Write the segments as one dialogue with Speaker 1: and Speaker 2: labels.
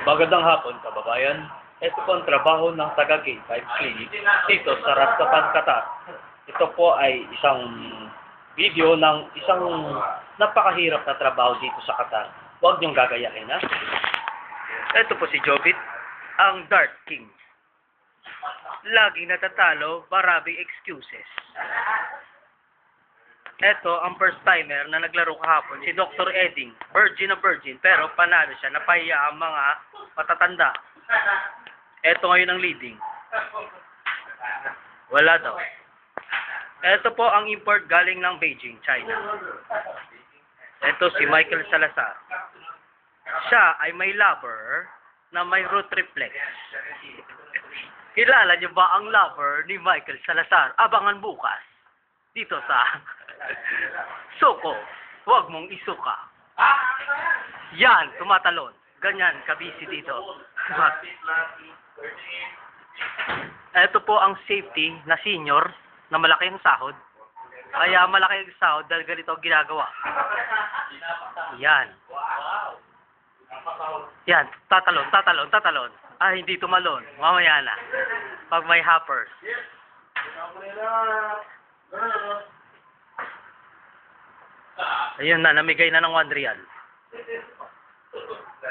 Speaker 1: Magandang hapon, kababayan. Ito po ang trabaho ng taga K5 Clinic dito sa Rastapan, Qatar. Ito po ay isang video ng isang napakahirap na trabaho dito sa Qatar. Huwag niyong gagayahin, ha? Ito po si Jobit, ang Dart King. Laging natatalo, maraming excuses. Ito ang first timer na naglaro kahapon, si Dr. Edding. Virgin na virgin, pero panalo siya, napahiya ang mga matatanda. Ito ngayon ang leading. Wala daw. Ito po ang import galing ng Beijing, China. Ito si Michael Salazar. Siya ay may lover na may root reflex. Kilala niyo ba ang lover ni Michael Salazar? Abangan bukas dito sa Suko. Huwag mong isuka. Yan, tumatalon. Ganyan, kabisi dito. Ito po ang safety na senior na malaki ang sahod. Kaya malaki ang sahod dahil ganito ang ginagawa. Yan. Yan, tatalon. Ah, hindi tumalon. Mamaya na. Pag may hoppers. Ayun na, namigay na ng 1 real.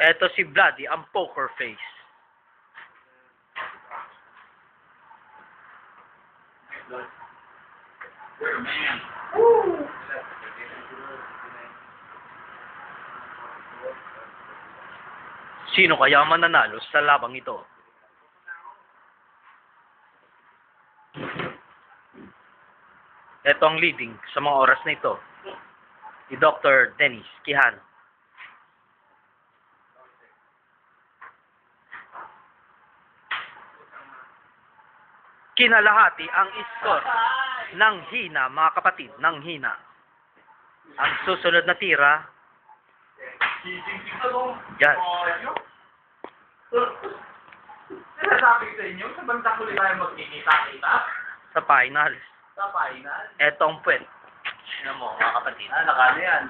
Speaker 1: Eto si Bloody, ang poker face. Sino kaya mananalo sa labang ito? Ito ang leading sa mga oras na ito. Si Dr. Dennis Quijano. Kinalahati ang score ng hina, mga kapatid, ng hina. Ang susunod na tira, yan.
Speaker 2: Sinasabi ko sa inyo, sa bandang huli tayo magkikita-kita?
Speaker 1: Sa finals.
Speaker 2: Sa final?
Speaker 1: Etong puwet. Ano mo, mga kapatid?
Speaker 2: Nakano yan?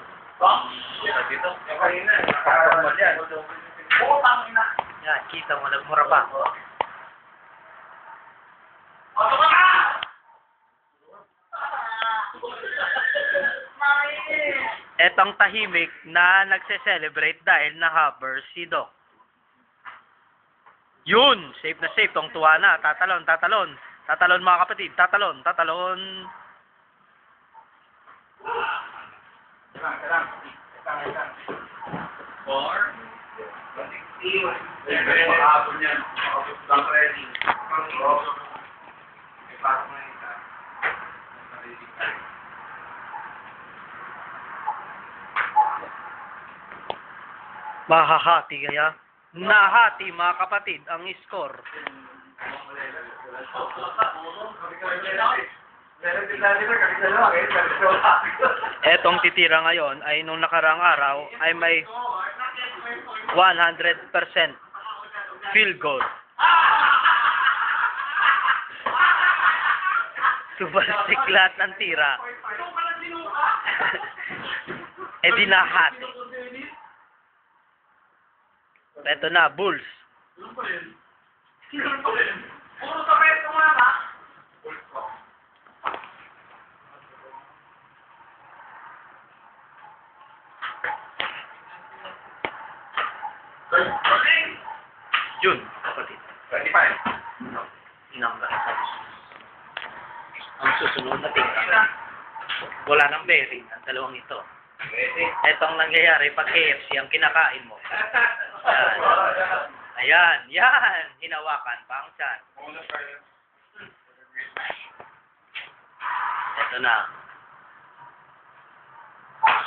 Speaker 2: Dito? Kanina. Nakakarmal yan. Oo, tangin na.
Speaker 1: Yan, kita mo, nagmura pa.
Speaker 2: Oto ka na!
Speaker 1: Etong tahimik na nagse-celebrate dahil na-hover si Doc. Yun! Safe na safe. Tong tuwa na. Tatalon. Tatalon, mga kapatid. Tatalon.
Speaker 2: Karang. 4. 160. Makahapon yan. Makapag ready. May pasok na isa.
Speaker 1: Mahahati kaya? Nahati, mga kapatid, ang score. Etong titira ngayon ay nung nakarang araw ay may 100% field goal. Subastik lahat ng tira. Di nahati. Ito na, Bulls.
Speaker 2: Puro sa peso nga ba?
Speaker 1: Yun, kapatid.
Speaker 2: 25.
Speaker 1: Number. Ang susunod na tingnan. Wala nang bearing ang dalawang ito. Etong nangyayari pag KFC ang kinakain mo. Ayan. Hinawakan pa ang tiyan. Ito na.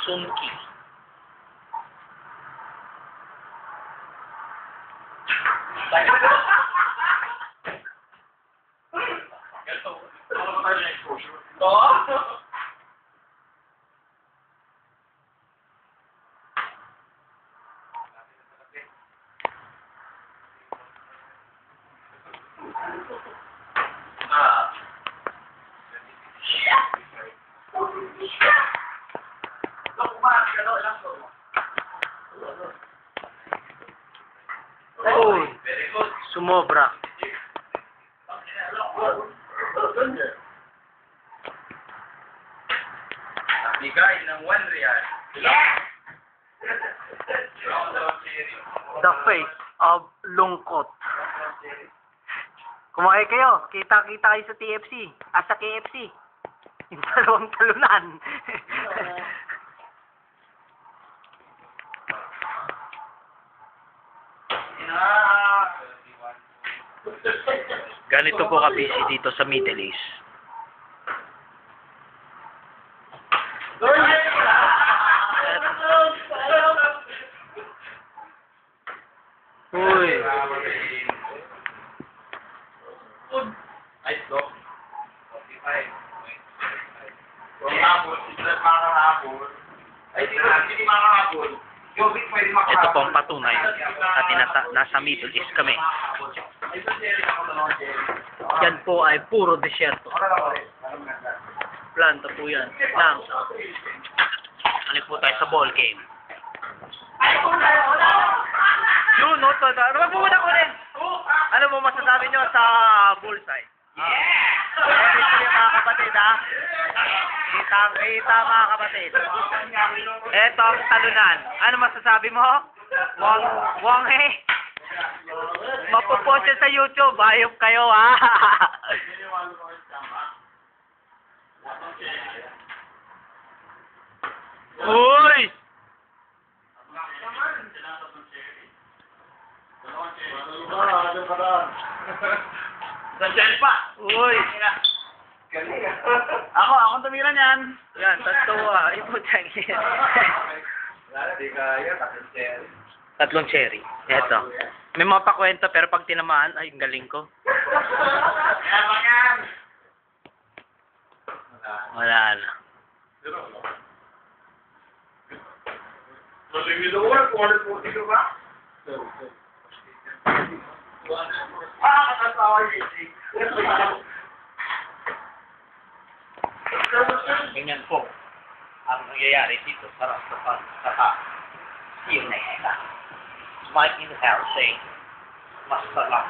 Speaker 1: Sunki. Sumobra.
Speaker 2: Bigay ng 1 real.
Speaker 1: The face of lungkot. Kumain kayo. Kita-kita kayo sa TFC. Sa KFC. Yung dalawang talunan. Ganito po ka-busy dito sa Middle East. Uy.
Speaker 2: Ice block. 45. Kung hapon, sila makakahapon. Ay, hindi makakahapon. Yung big pwede makakahapon.
Speaker 1: Ito po ang patunay na nasa Middle East kami. Yan po ay puro desyerto. Planta po yan. Lang. Ano po tayo sa ball game. Yun, no? Magpupunta ko rin. Ano mo masasabi nyo sa bullseye? Ito yung mga kapatid, ha? Kita mga kapatid. Ito ang talunan. Ano masasabi mo? Wang mapopost yan sa YouTube. Ayop kayo, ha? Uy!
Speaker 2: Sa pa.
Speaker 1: Uy!
Speaker 2: Akong tumira niyan.
Speaker 1: Yan, tatlo, iputang yan.
Speaker 2: Di kaya, cherry.
Speaker 1: Tatlong cherry. Eto. May mga pakwento pero pag tinamaan, ay, ang galing ko. Wala na. Ganyan po ang nangyayari dito sa Rastapan Kata. See you next time. Mike in the house saying, Masalam.